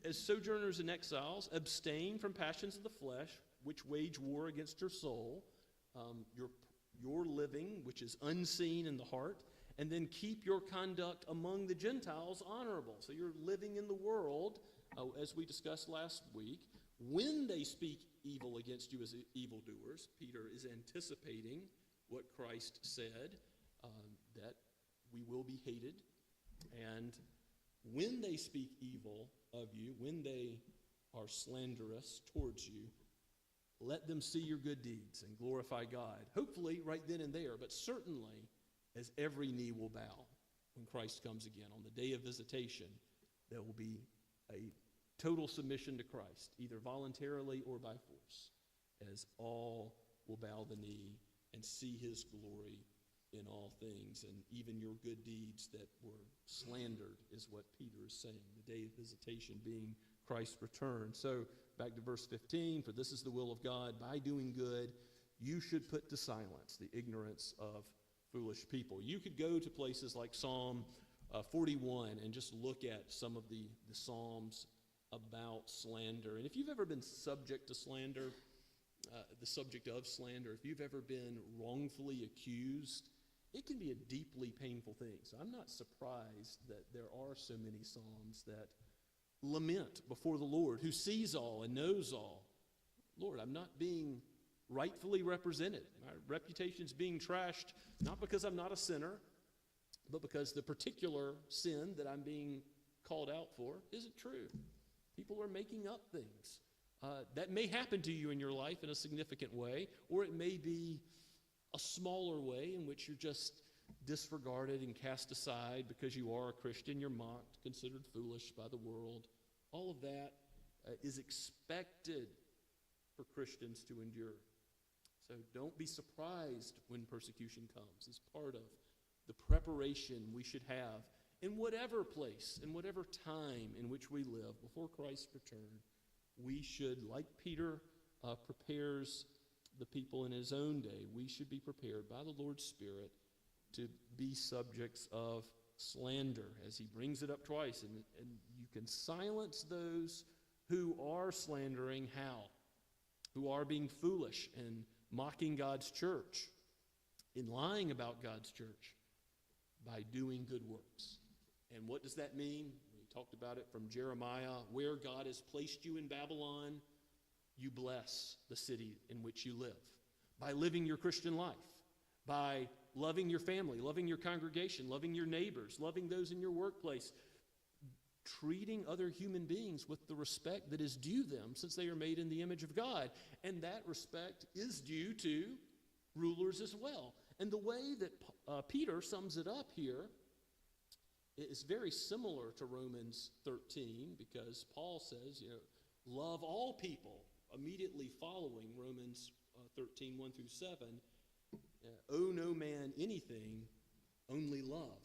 as sojourners and exiles, abstain from passions of the flesh, which wage war against your soul, your living, which is unseen in the heart, and then keep your conduct among the Gentiles honorable. So you're living in the world, as we discussed last week. When they speak evil against you as evildoers, Peter is anticipating what Christ said, that we will be hated. And when they speak evil of you, when they are slanderous towards you, let them see your good deeds and glorify God. Hopefully right then and there, but certainly as every knee will bow when Christ comes again. On the day of visitation, there will be a total submission to Christ, either voluntarily or by force, as all will bow the knee and see his glory in all things, and even your good deeds that were slandered is what Peter is saying, the day of visitation being Christ's return. So back to verse 15, for this is the will of God, by doing good you should put to silence the ignorance of foolish people. You could go to places like Psalm 41 and just look at some of the Psalms about slander. And if you've ever been subject to slander, the subject of slander, if you've ever been wrongfully accused, it can be a deeply painful thing. So I'm not surprised that there are so many Psalms that lament before the Lord, who sees all and knows all. Lord, I'm not being rightfully represented. My reputation's being trashed, not because I'm not a sinner, but because the particular sin that I'm being called out for isn't true. People are making up things. That may happen to you in your life in a significant way, or it may be a smaller way in which you're just disregarded and cast aside because you are a Christian. You're mocked, considered foolish by the world. All of that is expected for Christians to endure. So don't be surprised when persecution comes. It's part of the preparation we should have in whatever place, in whatever time in which we live before Christ's return. We should, like Peter prepares the people in his own day, we should be prepared by the Lord's Spirit to be subjects of slander, as he brings it up twice. And you can silence those who are slandering. How? Who are being foolish and mocking God's church, in lying about God's church, by doing good works. And what does that mean? We talked about it from Jeremiah. Where God has placed you in Babylon, you bless the city in which you live by living your Christian life, by loving your family, loving your congregation, loving your neighbors, loving those in your workplace, treating other human beings with the respect that is due them, since they are made in the image of God. And that respect is due to rulers as well. And the way that Peter sums it up here is very similar to Romans 13, because Paul says, love all people, immediately following Romans 13, 1 through 7. Owe no man anything, only love.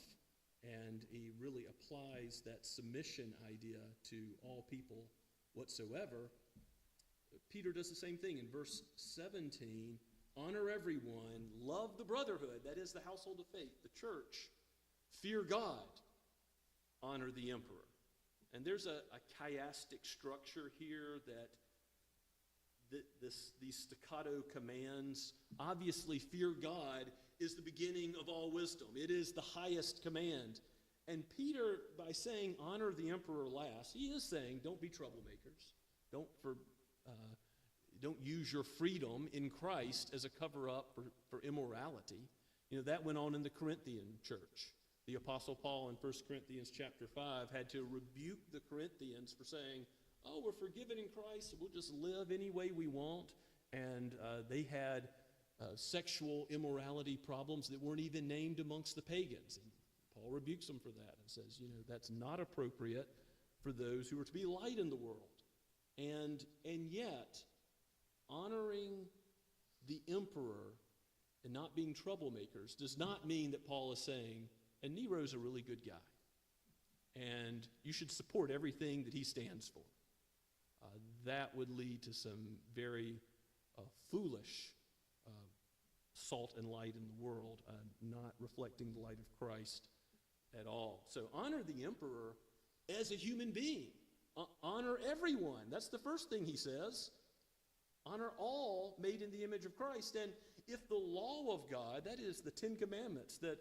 And he really applies that submission idea to all people whatsoever. Peter does the same thing in verse 17. Honor everyone, love the brotherhood, that is the household of faith, the church. Fear God, honor the emperor. And there's a chiastic structure here that these staccato commands. Obviously, fear God is the beginning of all wisdom. It is the highest command. And Peter, by saying honor the emperor last, he is saying don't be troublemakers. Don't use your freedom in Christ as a cover-up for immorality. That went on in the Corinthian church. The Apostle Paul in 1 Corinthians chapter 5 had to rebuke the Corinthians for saying, oh, we're forgiven in Christ, so we'll just live any way we want. And they had sexual immorality problems that weren't even named amongst the pagans. And Paul rebukes them for that and says, that's not appropriate for those who are to be light in the world. And yet, honoring the emperor and not being troublemakers does not mean that Paul is saying, and Nero's a really good guy, and you should support everything that he stands for. that would lead to some very foolish salt and light in the world, not reflecting the light of Christ at all. So honor the emperor as a human being. Honor everyone. That's the first thing he says. Honor all made in the image of Christ. And if the law of God, that is the Ten Commandments that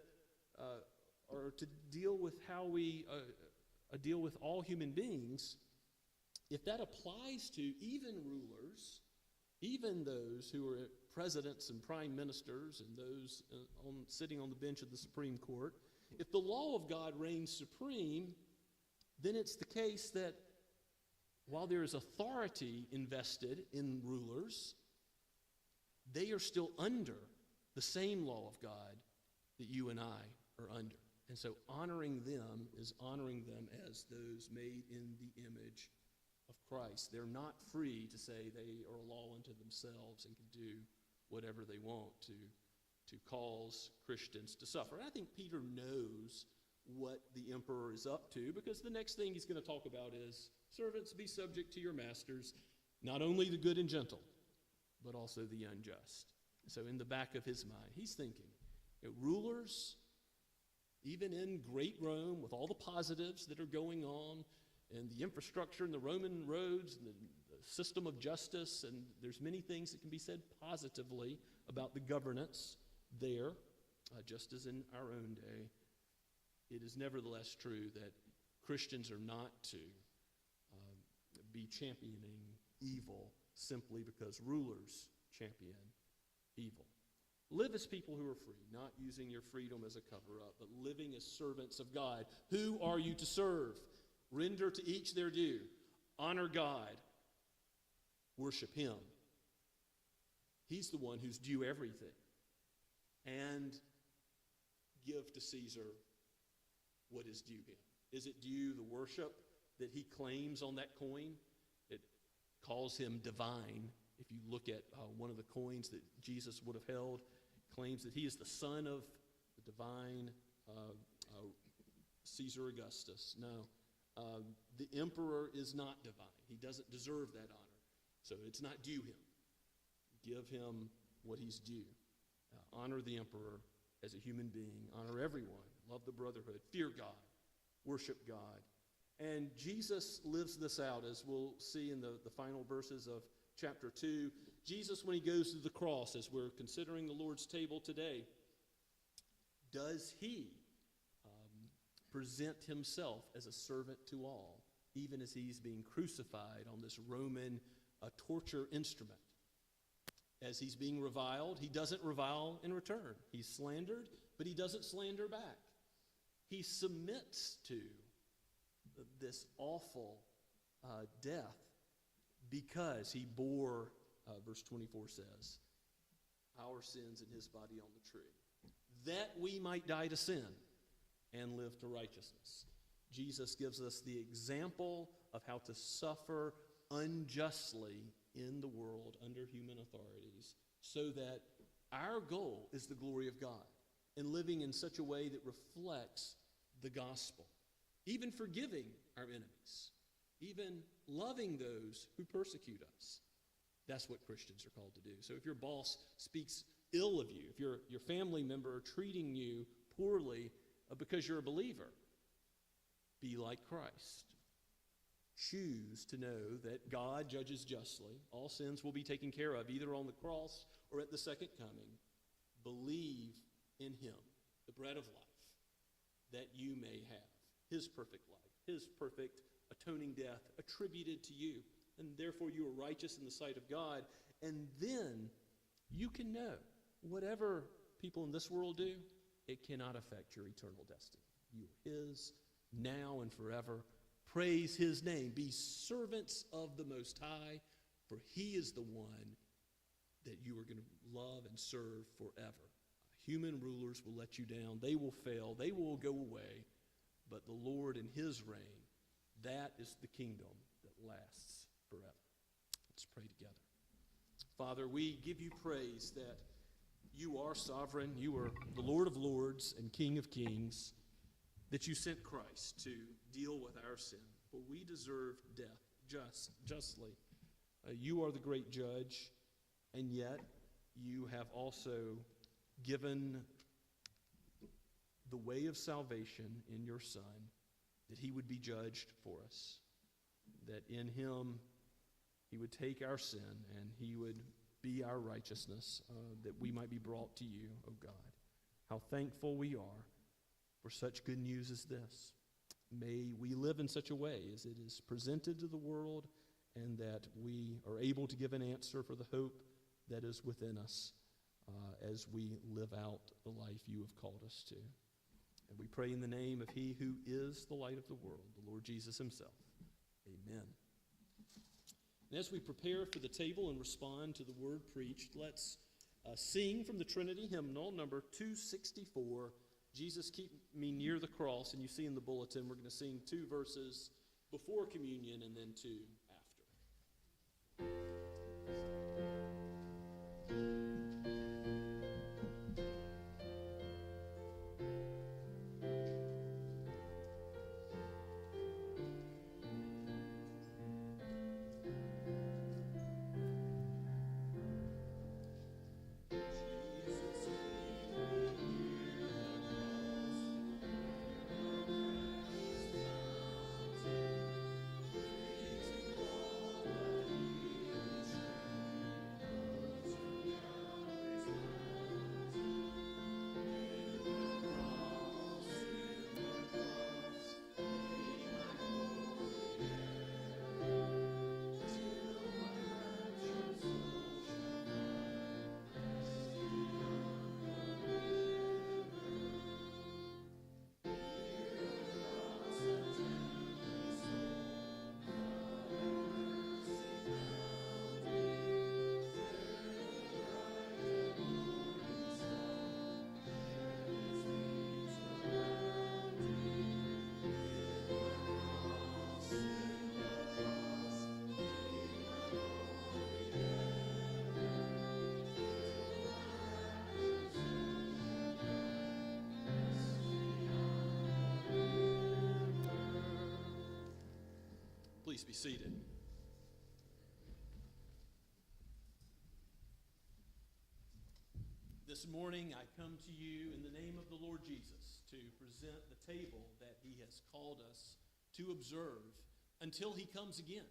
are to deal with how we deal with all human beings, if that applies to even rulers, even those who are presidents and prime ministers and those sitting on the bench of the Supreme Court, if the law of God reigns supreme, then it's the case that while there is authority invested in rulers, they are still under the same law of God that you and I are under. And so honoring them is honoring them as those made in the image of Christ. They're not free to say they are a law unto themselves and can do whatever they want to cause Christians to suffer. And I think Peter knows what the emperor is up to, because the next thing he's going to talk about is, servants, be subject to your masters, not only the good and gentle, but also the unjust. So in the back of his mind, he's thinking, rulers, even in great Rome, with all the positives that are going on, and the infrastructure and the Roman roads and the system of justice, and there's many things that can be said positively about the governance there, just as in our own day. It is nevertheless true that Christians are not to be championing evil simply because rulers champion evil. Live as people who are free, not using your freedom as a cover-up, but living as servants of God. Who are you to serve? Render to each their due. Honor God. Worship Him. He's the one who's due everything. And give to Caesar what is due him. Is it due the worship that he claims on that coin? It calls him divine. If you look at one of the coins that Jesus would have held, it claims that he is the son of the divine Caesar Augustus. No, the emperor is not divine. He doesn't deserve that honor. So it's not due him. Give him what he's due. Honor the emperor as a human being. Honor everyone. Love the brotherhood. Fear God. Worship God. And Jesus lives this out, as we'll see in the final verses of chapter 2. Jesus, when he goes to the cross, as we're considering the Lord's table today, does he present himself as a servant to all, even as he's being crucified on this Roman torture instrument? As he's being reviled, he doesn't revile in return. He's slandered, but he doesn't slander back. He submits to this awful death because he bore, verse 24 says, our sins in his body on the tree, that we might die to sin and live to righteousness. Jesus gives us the example of how to suffer unjustly in the world under human authorities, so that our goal is the glory of God and living in such a way that reflects the gospel, even forgiving our enemies, even loving those who persecute us. That's what Christians are called to do. So if your boss speaks ill of you, if your family member are treating you poorly because you're a believer, be like Christ. Choose to know that God judges justly. All sins will be taken care of, either on the cross or at the second coming. Believe in him, the bread of life, that you may have his perfect life, his perfect atoning death attributed to you. And therefore you are righteous in the sight of God. And then you can know whatever people in this world do, it cannot affect your eternal destiny. You are his now and forever. Praise his name. Be servants of the Most High, for he is the one that you are going to love and serve forever. Human rulers will let you down. They will fail. They will go away. But the Lord and his reign, that is the kingdom that lasts forever. Let's pray together. Father, we give you praise that you are sovereign. You are the Lord of lords and King of kings, that you sent Christ to deal with our sin, for we deserve death. justly. You are the great judge, and yet you have also given the way of salvation in your Son, that he would be judged for us, that in him he would take our sin and he would be our righteousness, that we might be brought to you, O God. How thankful we are for such good news as this. May we live in such a way as it is presented to the world, and that we are able to give an answer for the hope that is within us as we live out the life you have called us to. And we pray in the name of he who is the light of the world, the Lord Jesus himself. Amen. And as we prepare for the table and respond to the word preached, let's sing from the Trinity hymnal, number 264, Jesus Keep Me Near the Cross. And you see in the bulletin, we're going to sing 2 verses before communion and then 2 after. Please be seated. This morning I come to you in the name of the Lord Jesus to present the table that he has called us to observe until he comes again.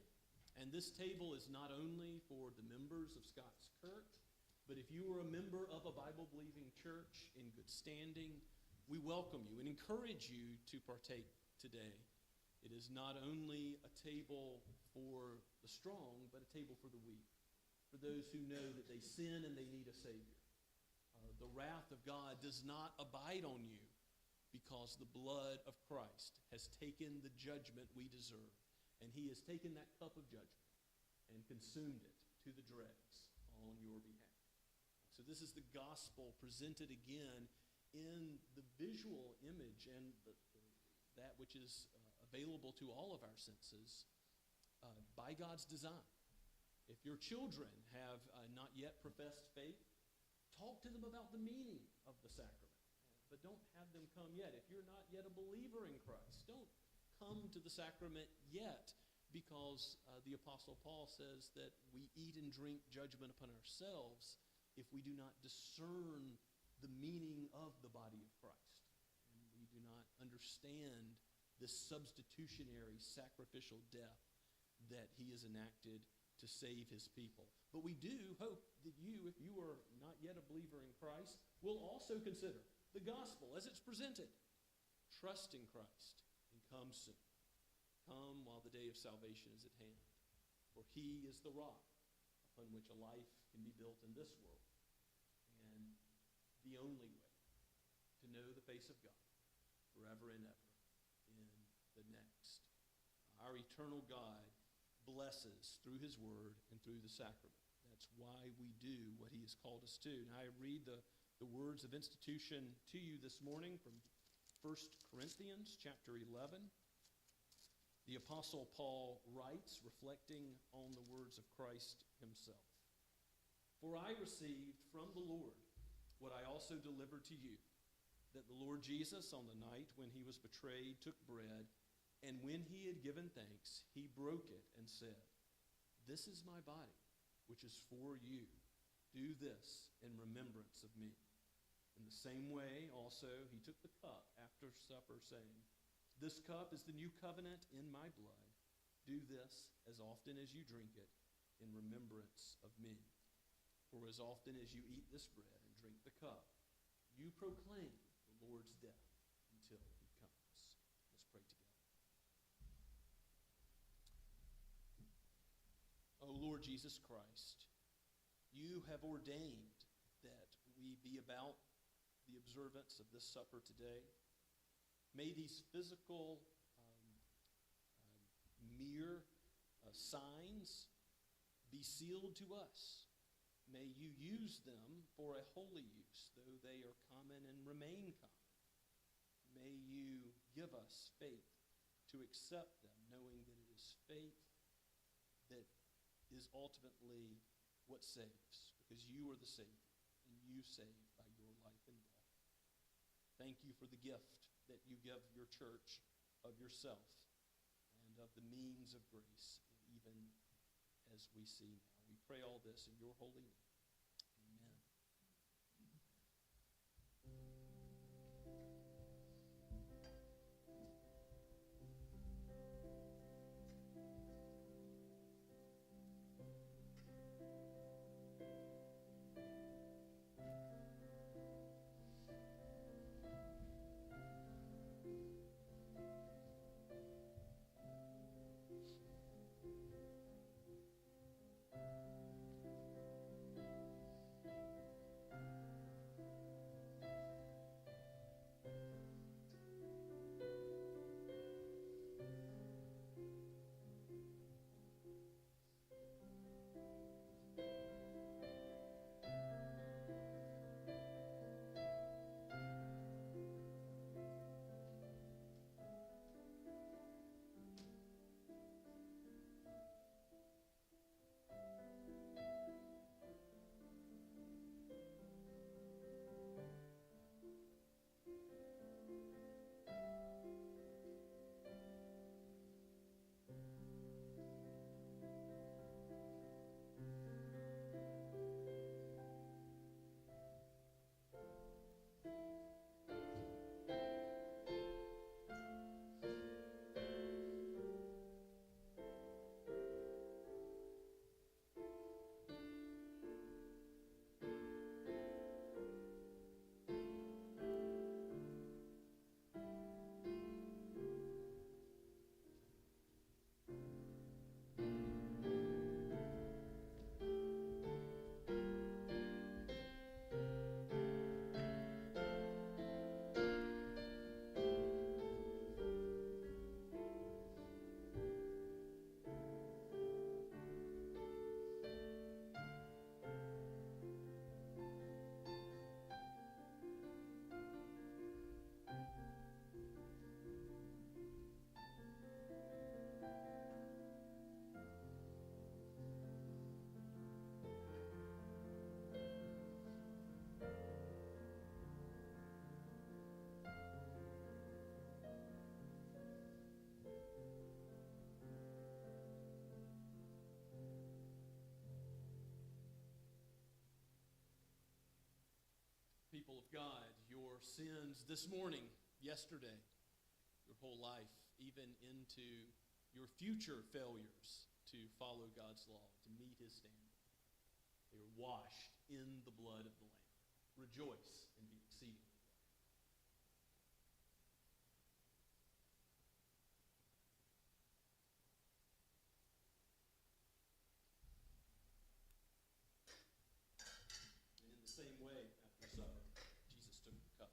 And this table is not only for the members of Scots Kirk, but if you are a member of a Bible-believing church in good standing, we welcome you and encourage you to partake today. It is not only a table for the strong, but a table for the weak, for those who know that they sin and they need a Savior. The wrath of God does not abide on you because the blood of Christ has taken the judgment we deserve, and he has taken that cup of judgment and consumed it to the dregs on your behalf. So this is the gospel presented again in the visual image and that which is available to all of our senses by God's design. If your children have not yet professed faith, talk to them about the meaning of the sacrament, but don't have them come yet. If you're not yet a believer in Christ, don't come to the sacrament yet, because the Apostle Paul says that we eat and drink judgment upon ourselves if we do not discern the meaning of the body of Christ, and we do not understand this substitutionary sacrificial death that he has enacted to save his people. But we do hope that you, if you are not yet a believer in Christ, will also consider the gospel as it's presented. Trust in Christ and come soon. Come while the day of salvation is at hand. For he is the rock upon which a life can be built in this world, and the only way to know the face of God forever and ever in the next. Our eternal God blesses through his word and through the sacrament. That's why we do what he has called us to. Now I read the words of institution to you this morning from 1 Corinthians chapter 11. The Apostle Paul writes, reflecting on the words of Christ himself. For I received from the Lord what I also delivered to you, that the Lord Jesus, on the night when he was betrayed, took bread, And when he had given thanks, he broke it and said, "This is my body, which is for you. Do this in remembrance of me." In the same way, also, he took the cup after supper, saying, "This cup is the new covenant in my blood. Do this as often as you drink it in remembrance of me. For as often as you eat this bread and drink the cup, you proclaim the Lord's death until he comes." Let's pray together. O Lord Jesus Christ, you have ordained that we be about the observance of this supper today. May these physical mere signs be sealed to us. May you use them for a holy use, though they are common and remain common. May you give us faith to accept them, knowing that it is faith that is ultimately what saves, because you are the Savior, and you save by your life and death. Thank you for the gift that you give your church of yourself and of the means of grace, even as we see now. We pray all this in your holy name. Amen. People of God, your sins this morning, yesterday, your whole life, even into your future failures to follow God's law, to meet his standard, they are washed in the blood of the Lamb. Rejoice and be exceedingly glad. And in the same way, after supper, Jesus took the cup.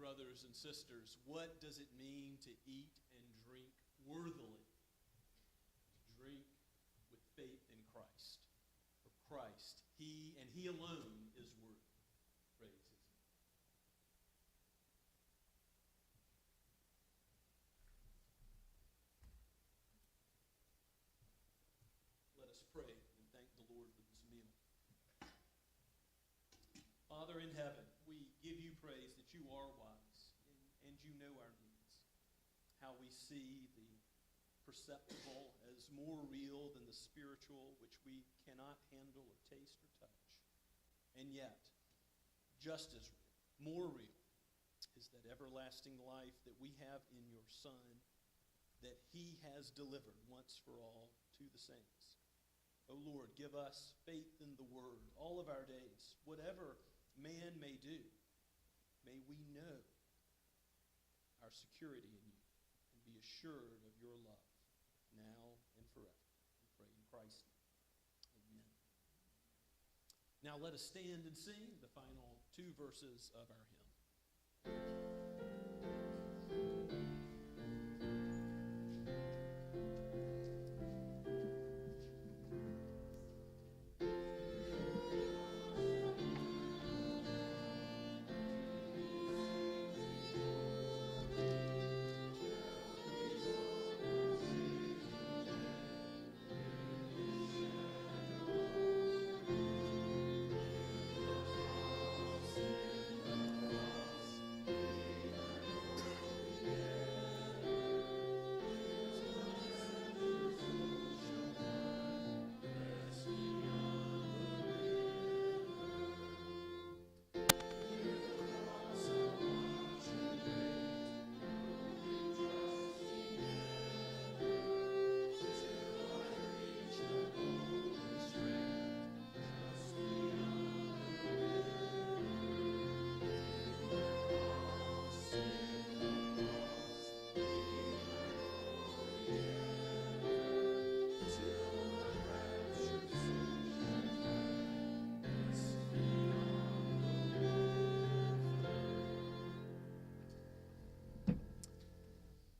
brothers and sisters, what does it mean to eat and drink worthily? To drink with faith in Christ. For Christ, He and He alone is worthy. Praise His name. Let us pray and thank the Lord for this meal. Father in heaven, we give you praise that you are wise and you know our needs. How we see the perceptible as more real than the spiritual, which we cannot handle or taste or touch. And yet, just as real, more real, is that everlasting life that we have in your Son, that He has delivered once for all to the saints. O Lord, give us faith in the Word all of our days. Whatever man may do, may we know our security in you and be assured of your love now and forever. We pray in Christ's name. Amen. Now let us stand and sing the final 2 verses of our hymn.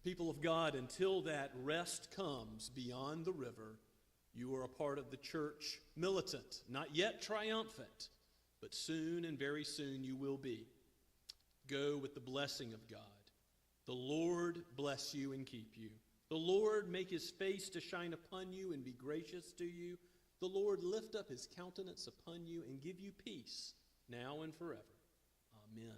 People of God, until that rest comes beyond the river, you are a part of the church militant, not yet triumphant, but soon and very soon you will be. Go with the blessing of God. The Lord bless you and keep you. The Lord make his face to shine upon you and be gracious to you. The Lord lift up his countenance upon you and give you peace now and forever. Amen.